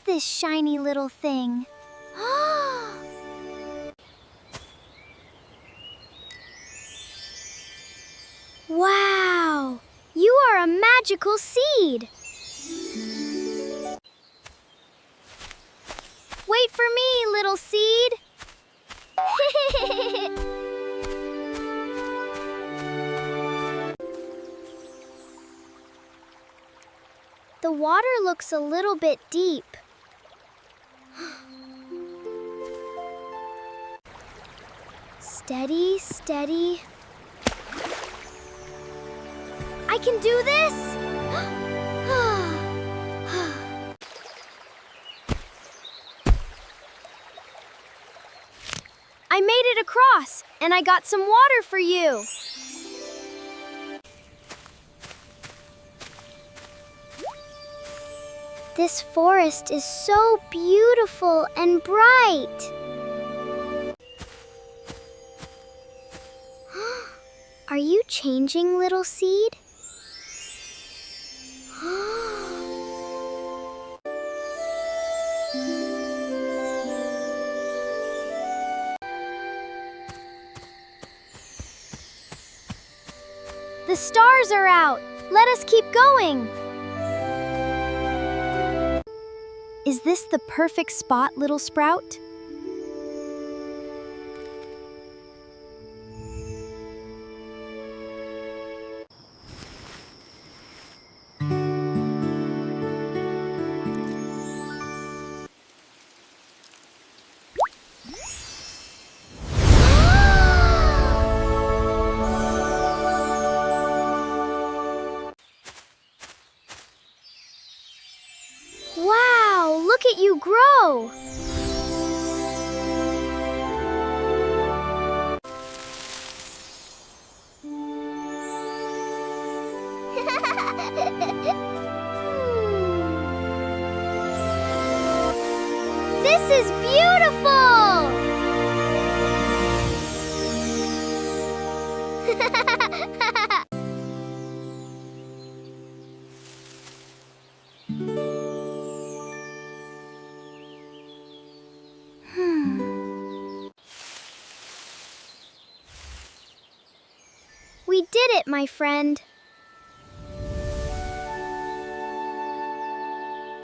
this shiny little thing? Wow! You are a magical seed! Wait for me, little seed! The water looks a little bit deep. Steady, steady. I can do this! I made it across, and I got some water for you. This forest is so beautiful and bright. Are you changing, little seed? The stars are out. Let us keep going. Is this the perfect spot, little sprout? Wow, look at you grow! This is beautiful! We did it, my friend.